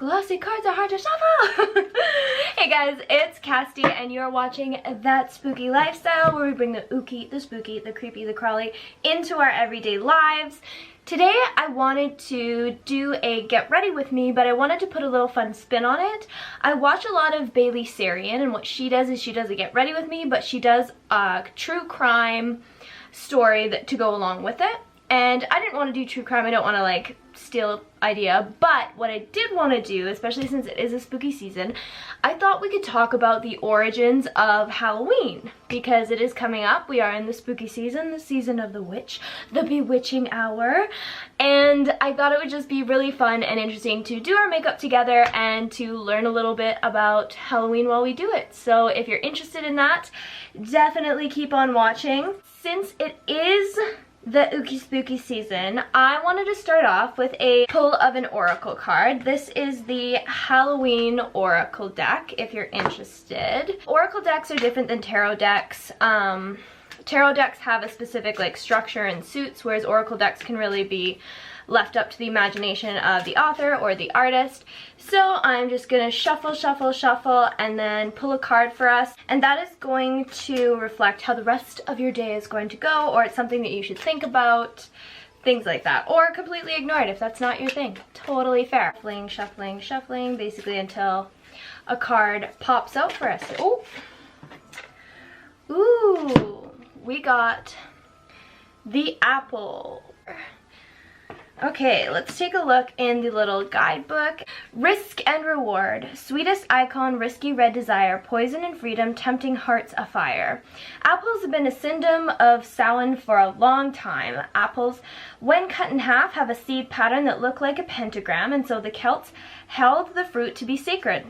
Glossy cards are hard to shuffle. Hey guys, it's Casty and you're watching That Spooky Lifestyle, where we bring the ooky, the spooky, the creepy, the crawly into our everyday lives. Today I wanted to do a get ready with me, but I wanted to put a little fun spin on it. I watch a lot of Bailey Sarian, and what she does is she does a get ready with me, but she does a true crime story to go along with it. And I didn't want to do true crime. I don't want to like steal idea, but what I did want to do, especially since it is a spooky season, I thought we could talk about the origins of Halloween, because it is coming up. We are in the spooky season, the season of the witch, the bewitching hour, and I thought it would just be really fun and interesting to do our makeup together and to learn a little bit about Halloween while we do it. So if you're interested in that, definitely keep on watching. Since it is the ooky spooky season, I wanted to start off with a pull of an oracle card. This is the Halloween oracle deck, if you're interested. Oracle decks are different than tarot decks. Tarot decks have a specific like structure and suits, whereas oracle decks can really be left up to the imagination of the author or the artist. So I'm just gonna shuffle, shuffle, shuffle, and then pull a card for us. And that is going to reflect how the rest of your day is going to go, or it's something that you should think about, things like that. Or completely ignore it if that's not your thing. Totally fair. Shuffling, shuffling, shuffling, basically until a card pops out for us. Oh! Ooh! We got the apple. Okay, let's take a look in the little guidebook. Risk and reward. Sweetest icon, risky red desire, poison and freedom, tempting hearts afire. Apples have been a symptom of Samhain for a long time. Apples, when cut in half, have a seed pattern that look like a pentagram, and so the Celts held the fruit to be sacred.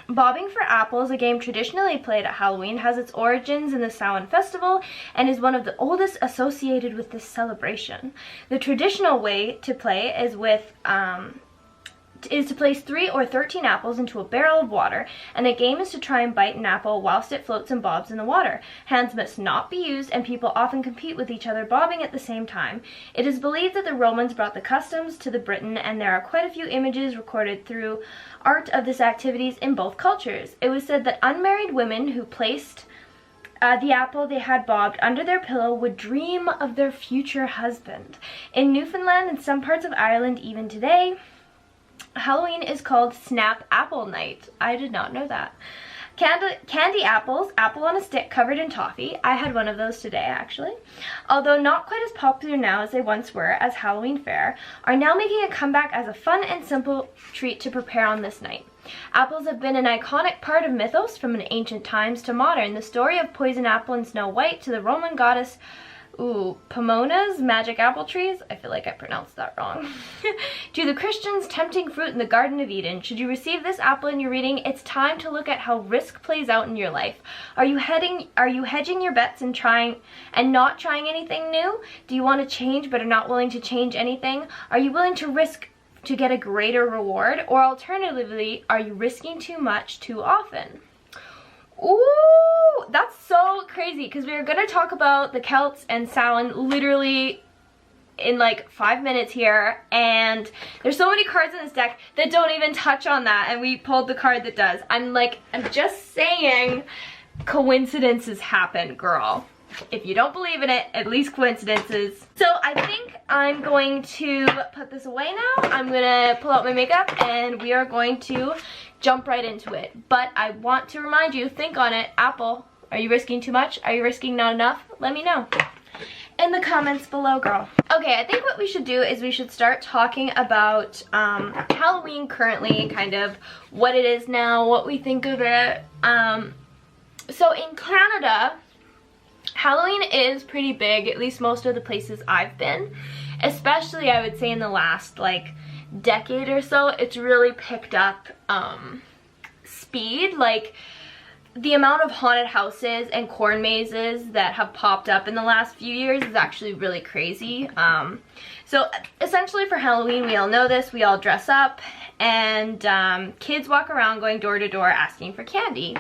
Bobbing for apples, a game traditionally played at Halloween, has its origins in the Samhain festival and is one of the oldest associated with this celebration. The traditional way to play is to place 3 or 13 apples into a barrel of water, and the game is to try and bite an apple whilst it floats and bobs in the water. Hands must not be used, and people often compete with each other bobbing at the same time. It is believed that the Romans brought the customs to the Britain, and there are quite a few images recorded through art of this activities in both cultures. It was said that unmarried women who placed the apple they had bobbed under their pillow would dream of their future husband. In Newfoundland and some parts of Ireland even today, Halloween is called Snap Apple Night. I did not know that. Candy apples, apple on a stick covered in toffee. I had one of those today, actually. Although not quite as popular now as they once were as Halloween fare, are now making a comeback as a fun and simple treat to prepare on this night. Apples have been an iconic part of mythos from ancient times to modern. The story of Poison Apple and Snow White to the Roman goddess Pomona's magic apple trees, I feel like I pronounced that wrong, to the Christians tempting fruit in the Garden of Eden. Should you receive this apple in your reading, it's time to look at how risk plays out in your life. Are you hedging your bets and not trying anything new? Do you want to change but are not willing to change anything? Are you willing to risk to get a greater reward? Or alternatively, are you risking too much too often? Ooh, that's so crazy, because we are going to talk about the Celts and Samhain literally in like 5 minutes here, and there's so many cards in this deck that don't even touch on that, and we pulled the card that does. I'm just saying, coincidences happen, girl. If you don't believe in it, at least coincidences. So I think I'm going to put this away now. I'm gonna pull out my makeup and we are going to jump right into it. But I want to remind you, think on it. Apple, are you risking too much? Are you risking not enough? Let me know in the comments below, girl. Okay, I think what we should do is we should start talking about Halloween currently, kind of what it is now, what we think of it. So in Canada, Halloween is pretty big, at least most of the places I've been. Especially, I would say, in the last, like, decade or so, it's really picked up speed. Like, the amount of haunted houses and corn mazes that have popped up in the last few years is actually really crazy. So, essentially for Halloween, we all know this, we all dress up, and kids walk around going door to door asking for candy.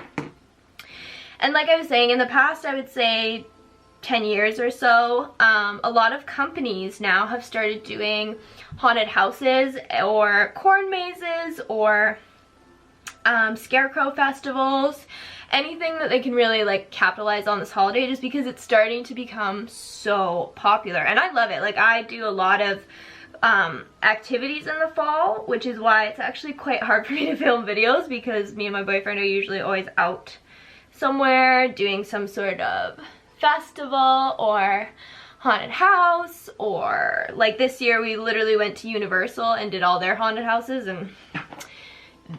And like I was saying, in the past, I would say 10 years or so, a lot of companies now have started doing haunted houses or corn mazes or scarecrow festivals, anything that they can really like capitalize on this holiday, just because it's starting to become so popular. And I love it. Like, I do a lot of activities in the fall, which is why it's actually quite hard for me to film videos, because me and my boyfriend are usually always out somewhere doing some sort of festival or haunted house, or like this year we literally went to Universal and did all their haunted houses, and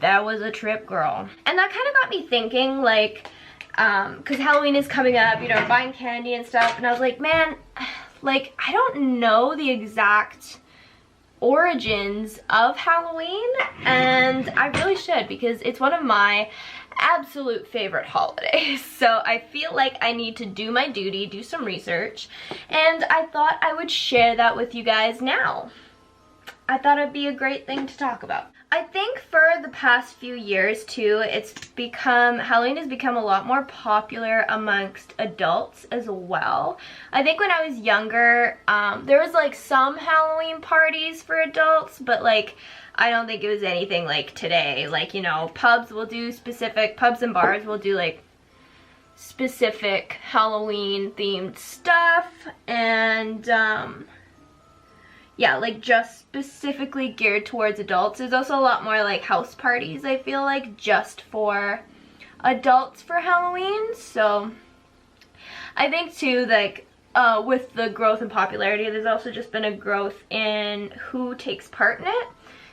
that was a trip, girl. And that kind of got me thinking, like, because Halloween is coming up, you know, buying candy and stuff, and I was like, man, like, I don't know the exact origins of Halloween, and I really should, because it's one of my absolute favorite holidays. So I feel like I need to do my duty, do some research, and I thought I would share that with you guys now. I thought it'd be a great thing to talk about. I think for the past few years too, Halloween has become a lot more popular amongst adults as well. I think when I was younger, there was like some Halloween parties for adults, but like, I don't think it was anything like today. Like, you know, pubs and bars will do like specific Halloween themed stuff, and yeah, like just specifically geared towards adults. There's also a lot more like house parties, I feel like, just for adults for Halloween. So I think too, like with the growth in popularity, there's also just been a growth in who takes part in it.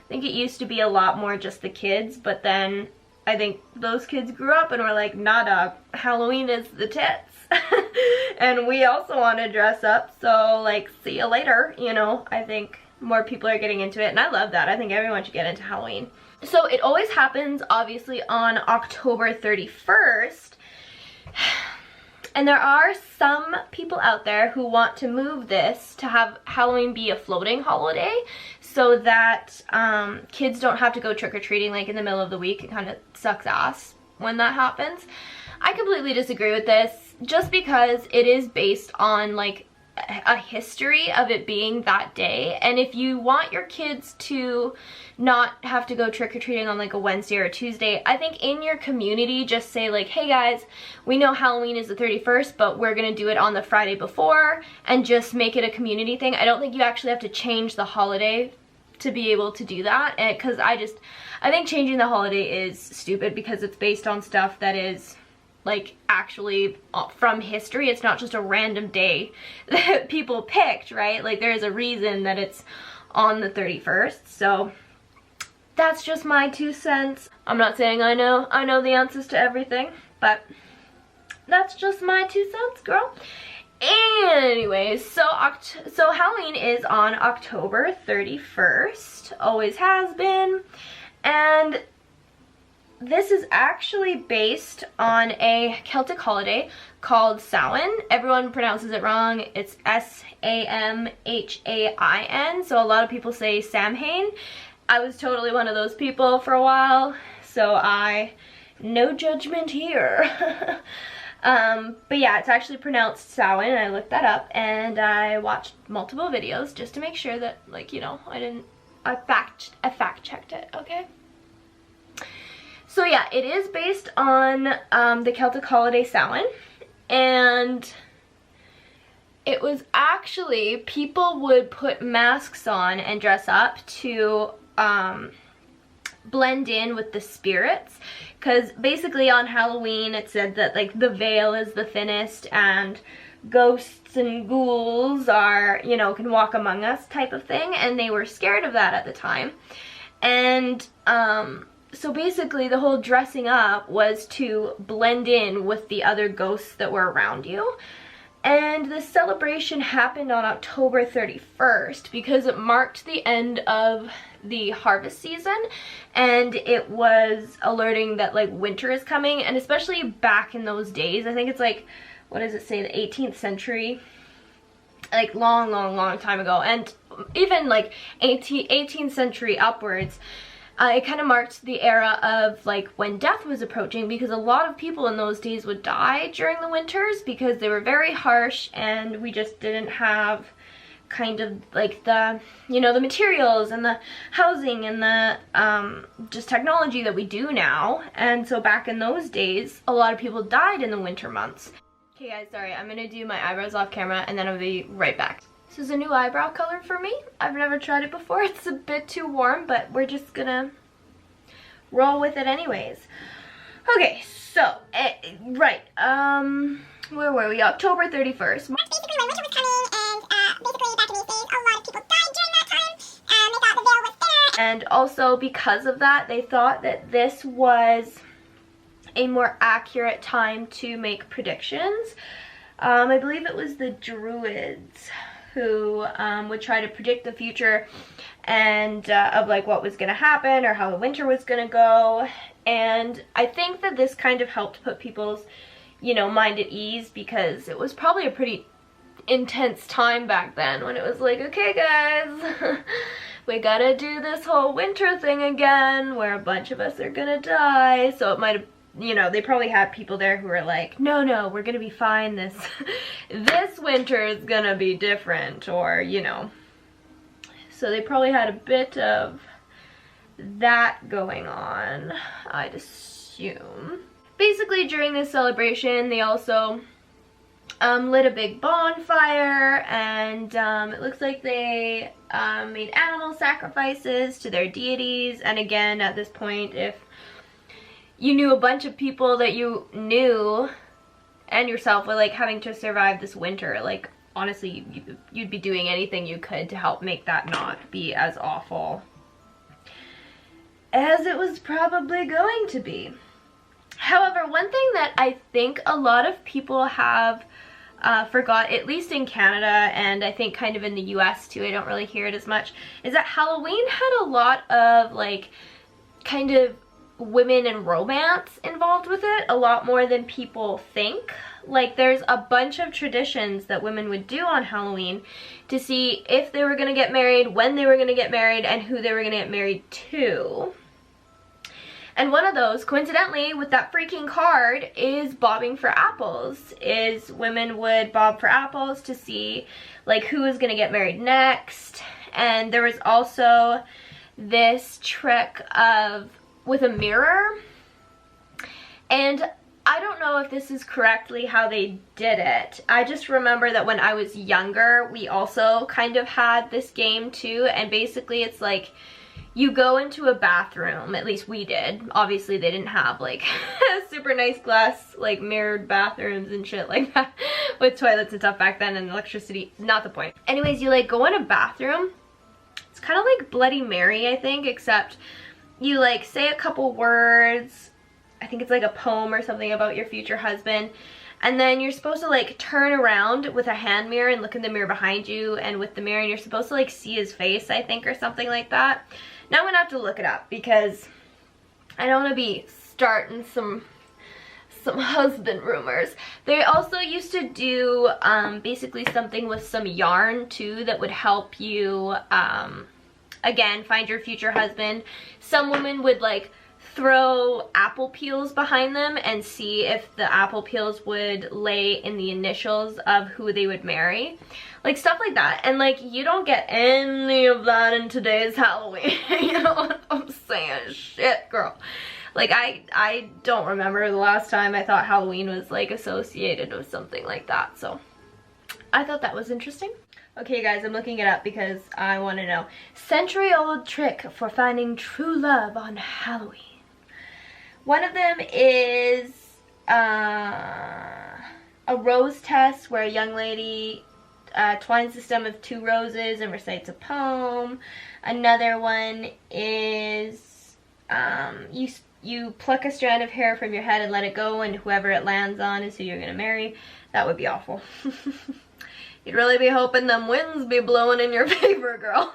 I think it used to be a lot more just the kids, but then I think those kids grew up and were like, nah dog, Halloween is the tits. And we also want to dress up, so like, see you later, you know. I think more people are getting into it, and I love that. I think everyone should get into Halloween. So it always happens, obviously, on October 31st. And there are some people out there who want to move this to have Halloween be a floating holiday, so that kids don't have to go trick-or-treating like in the middle of the week. It kind of sucks ass when that happens. I completely disagree with this, just because it is based on like a history of it being that day. And if you want your kids to not have to go trick-or-treating on like a Wednesday or a Tuesday, I think in your community just say like, hey guys, we know Halloween is the 31st, but we're gonna do it on the Friday before, and just make it a community thing. I don't think you actually have to change the holiday to be able to do that, because I think changing the holiday is stupid, because it's based on stuff that is like actually from history. It's not just a random day that people picked, right? Like, there's a reason that it's on the 31st. So that's just my 2 cents. I'm not saying I know the answers to everything, but that's just my 2 cents, girl. Anyways, so Halloween is on October 31st, always has been, and this is actually based on a Celtic holiday called Samhain. Everyone pronounces it wrong. It's S-A-M-H-A-I-N, so a lot of people say Samhain. I was totally one of those people for a while, so no judgment here. But yeah, it's actually pronounced Samhain, and I looked that up, and I watched multiple videos just to make sure that, like, you know, I fact checked it, okay? So yeah, it is based on the Celtic holiday Samhain, and it was actually, people would put masks on and dress up to blend in with the spirits, because basically on Halloween it said that like the veil is the thinnest and ghosts and ghouls are, you know, can walk among us type of thing, and they were scared of that at the time. And so basically the whole dressing up was to blend in with the other ghosts that were around you. And the celebration happened on October 31st because it marked the end of the harvest season, and it was alerting that like winter is coming. And especially back in those days, I think it's like, what does it say, the 18th century, like long time ago, and even like 18th century upwards, It kind of marked the era of like when death was approaching, because a lot of people in those days would die during the winters because they were very harsh and we just didn't have kind of like the, you know, the materials and the housing and the just technology that we do now. And so back in those days, a lot of people died in the winter months. Okay guys, sorry, I'm gonna do my eyebrows off camera and then I'll be right back. This is a new eyebrow color for me. I've never tried it before. It's a bit too warm, but we're just gonna roll with it anyways. Okay, so, right, where were we? October 31st. That's basically when winter was coming, and basically back in these days, a lot of people died during that time. They thought the veil was thinner. And also because of that, they thought that this was a more accurate time to make predictions. I believe it was the Druids who would try to predict the future and of like what was going to happen or how the winter was going to go. And I think that this kind of helped put people's, you know, mind at ease, because it was probably a pretty intense time back then when it was like, okay guys, we gotta do this whole winter thing again where a bunch of us are gonna die. So it might have, you know, they probably had people there who were like, no, we're gonna be fine, this this winter is gonna be different, or, you know. So they probably had a bit of that going on, I'd assume. Basically during this celebration they also lit a big bonfire, and it looks like they made animal sacrifices to their deities. And again, at this point, if you knew a bunch of people that you knew and yourself were like having to survive this winter, like honestly you'd be doing anything you could to help make that not be as awful as it was probably going to be. However, one thing that I think a lot of people have forgot, at least in Canada and I think kind of in the US too, I don't really hear it as much, is that Halloween had a lot of like kind of women and romance involved with it, a lot more than people think. Like there's a bunch of traditions that women would do on Halloween to see if they were going to get married, when they were going to get married, and who they were going to get married to. And one of those, coincidentally, with that freaking card, is bobbing for apples. Is women would bob for apples to see like who was gonna get married next. And there was also this trick of with a mirror. And I don't know if this is correctly how they did it. I just remember that when I was younger, we also kind of had this game too. And basically it's like, you go into a bathroom, at least we did. Obviously they didn't have like super nice glass, like mirrored bathrooms and shit like that with toilets and stuff back then and electricity, not the point. Anyways, you like go in a bathroom. It's kind of like Bloody Mary, I think, except you like say a couple words. I think it's like a poem or something about your future husband. And then you're supposed to like turn around with a hand mirror and look in the mirror behind you, and with the mirror, and you're supposed to like see his face, I think, or something like that. Now I'm gonna have to look it up because I don't want to be starting some husband rumors. They also used to do basically something with some yarn too that would help you again find your future husband. Some women would like throw apple peels behind them and see if the apple peels would lay in the initials of who they would marry. Like stuff like that. And like you don't get any of that in today's Halloween. You know what I'm saying? Shit, girl. Like I don't remember the last time I thought Halloween was like associated with something like that. So I thought that was interesting. Okay guys, I'm looking it up because I want to know. Century-old trick for finding true love on Halloween. One of them is a rose test where a young lady twines the stem of 2 roses and recites a poem. Another one is you pluck a strand of hair from your head and let it go, and whoever it lands on is who you're going to marry. That would be awful. You'd really be hoping them winds be blowing in your favor, girl.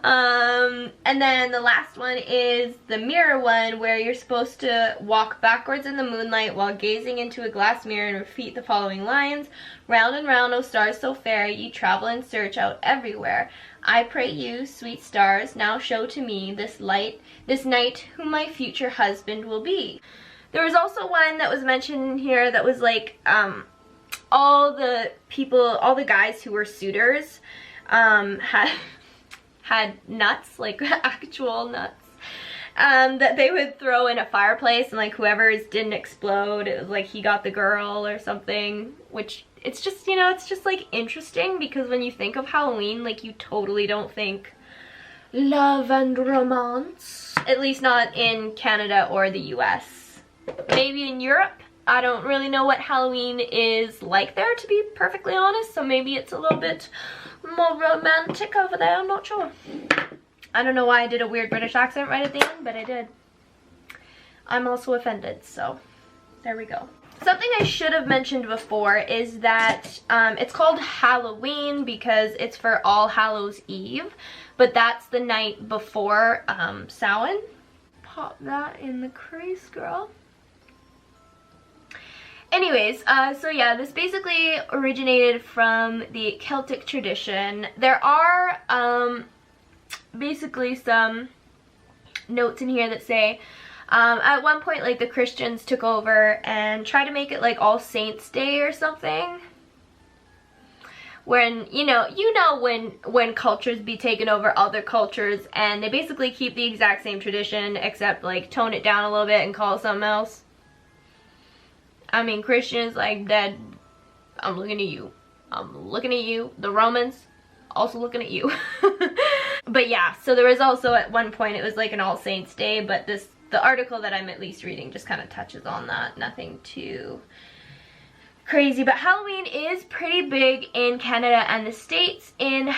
And then the last one is the mirror one, where you're supposed to walk backwards in the moonlight while gazing into a glass mirror and repeat the following lines. Round and round, oh stars so fair, ye travel and search out everywhere. I pray you, sweet stars, now show to me this night who my future husband will be. There was also one that was mentioned here that was like, all the guys who were suitors, had nuts, like actual nuts, that they would throw in a fireplace, and like whoever's didn't explode, it was like he got the girl or something, which it's just, you know, it's just like interesting because when you think of Halloween, like you totally don't think love and romance, at least not in Canada or the US. Maybe in Europe. I don't really know what Halloween is like there, to be perfectly honest, so maybe it's a little bit more romantic over there, I'm not sure. I don't know why I did a weird British accent right at the end, but I did. I'm also offended, so there we go. Something I should have mentioned before is that it's called Halloween because it's for All Hallows Eve, but that's the night before Samhain. Pop that in the crease, girl. Anyways, so yeah, this basically originated from the Celtic tradition. There are basically some notes in here that say at one point, like, the Christians took over and tried to make it like All Saints Day or something. When, you know when cultures be taking over other cultures and they basically keep the exact same tradition except like tone it down a little bit and call it something else. I mean, Christians, like, that, I'm looking at you. I'm looking at you. The Romans, also looking at you. But yeah, so there was also at one point, it was like an All Saints Day, but the article that I'm at least reading just kind of touches on that. Nothing too crazy. But Halloween is pretty big in Canada and the States. In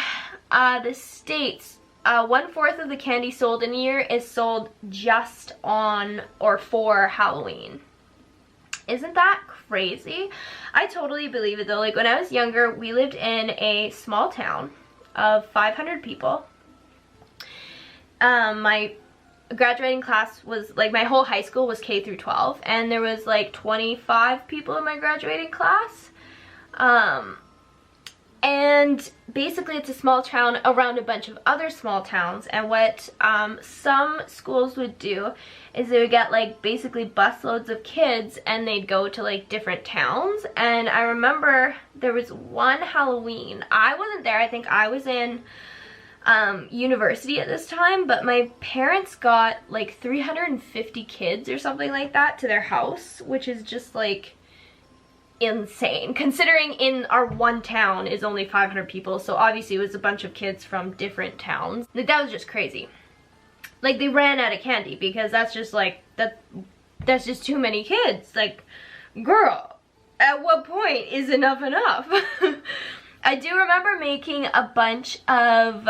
the States, 1/4 of the candy sold in a year is sold just on or for Halloween. Isn't that crazy? I totally believe it though. Like, when I was younger, we lived in a small town of 500 people. My graduating class was, like, my whole high school was K through 12, and there was like 25 people in my graduating class. And basically it's a small town around a bunch of other small towns, and what some schools would do is they would get like basically busloads of kids and they'd go to like different towns. And I remember there was one Halloween, I wasn't there, I think I was in university at this time, but my parents got like 350 kids or something like that to their house, which is just like insane considering in our one town is only 500 people, so obviously it was a bunch of kids from different towns. Like, that was just crazy. Like, they ran out of candy because that's just like that's just too many kids. Like, girl, at what point is enough enough? I do remember making a bunch of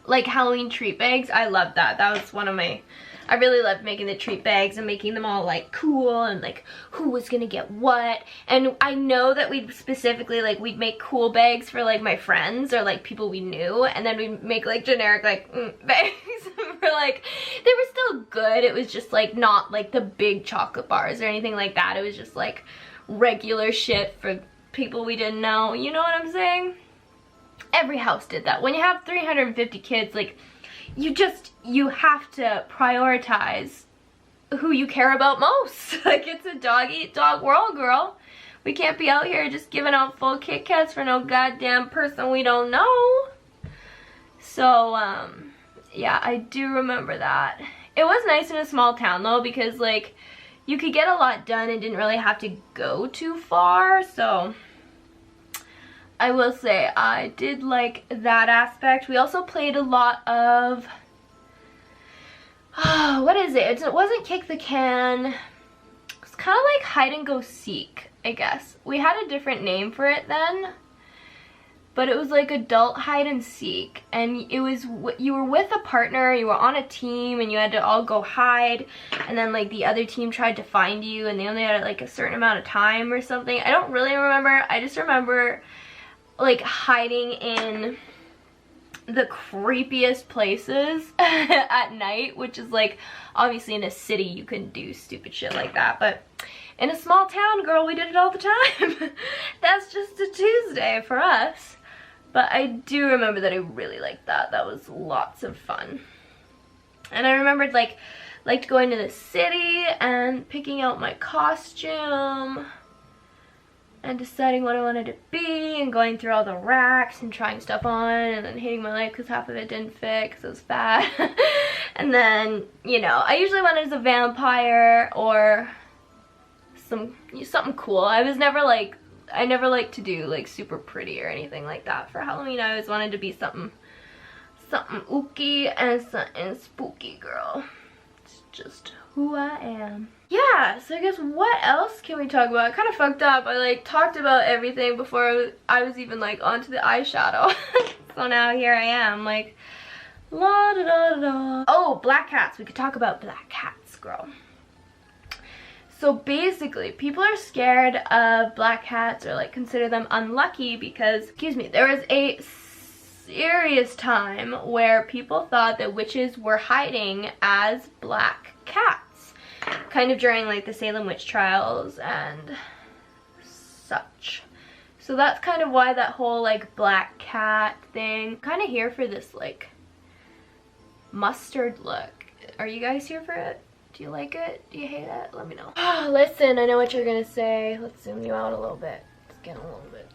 like Halloween treat bags. I loved that. That was one of my, I really loved making the treat bags and making them all like cool and like who was gonna get what. And I know that we'd specifically, like, we'd make cool bags for like my friends or like people we knew, and then we'd make like generic like bags for like, they were still good. It was just like not like the big chocolate bars or anything like that. It was just like regular shit for people we didn't know. You know what I'm saying? Every house did that. When you have 350 kids, like, you have to prioritize who you care about most. Like, it's a dog eat dog world, girl. We can't be out here just giving out full Kit Kats for no goddamn person we don't know. So, yeah, I do remember that. It was nice in a small town though, because like, you could get a lot done and didn't really have to go too far, so I will say I did like that aspect. We also played a lot of, what is it? It wasn't kick the can. It's kind of like hide and go seek, I guess. We had a different name for it then, but it was like adult hide and seek. And it was, you were with a partner, you were on a team, and you had to all go hide. And then like the other team tried to find you, and they only had like a certain amount of time or something. I don't really remember. I just remember like hiding in the creepiest places at night, which is like, obviously in a city you couldn't do stupid shit like that, but in a small town, girl, we did it all the time. That's just a Tuesday for us. But I do remember that I really liked that. That was lots of fun. And I remembered liked going to the city and picking out my costume and deciding what I wanted to be and going through all the racks and trying stuff on and then hating my life because half of it didn't fit because it was fat. And then, you know, I usually went as a vampire or something cool. I never liked to do like super pretty or anything like that for Halloween. I always wanted to be something ooky and something spooky, girl. It's just who I am. Yeah, so I guess what else can we talk about? I kind of fucked up. I like talked about everything before I was even like onto the eyeshadow. So now here I am like la da da da da. Oh, black cats. We could talk about black cats, girl. So basically, people are scared of black cats or like consider them unlucky because, excuse me, there was a serious time where people thought that witches were hiding as black cats. Kind of during like the Salem witch trials and such. So that's kind of why that whole like black cat thing. Kind of here for this like mustard look. Are you guys here for it? Do you like it? Do you hate it? Let me know. Listen, I know what you're gonna say. Let's zoom you out a little bit. It's getting a little bit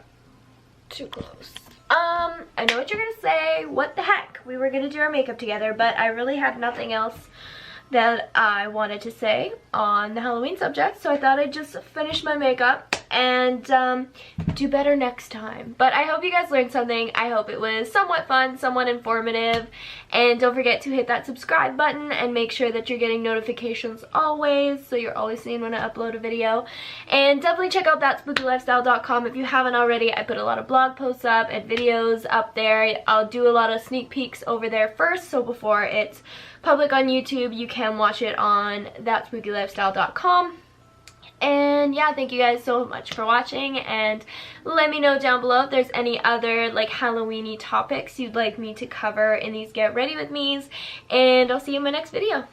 too close. I know what you're gonna say. What the heck? We were gonna do our makeup together, but I really had nothing else that I wanted to say on the Halloween subject, so I thought I'd just finish my makeup and do better next time. But I hope you guys learned something. I hope it was somewhat fun, somewhat informative, and don't forget to hit that subscribe button and make sure that you're getting notifications always, so you're always seeing when I upload a video. And definitely check out thatspookylifestyle.com if you haven't already. I put a lot of blog posts up and videos up there. I'll do a lot of sneak peeks over there first, so before it's public on YouTube, you can watch it on thatspookylifestyle.com. And yeah, thank you guys so much for watching, and let me know down below if there's any other like Halloween-y topics you'd like me to cover in these Get Ready With Me's, and I'll see you in my next video.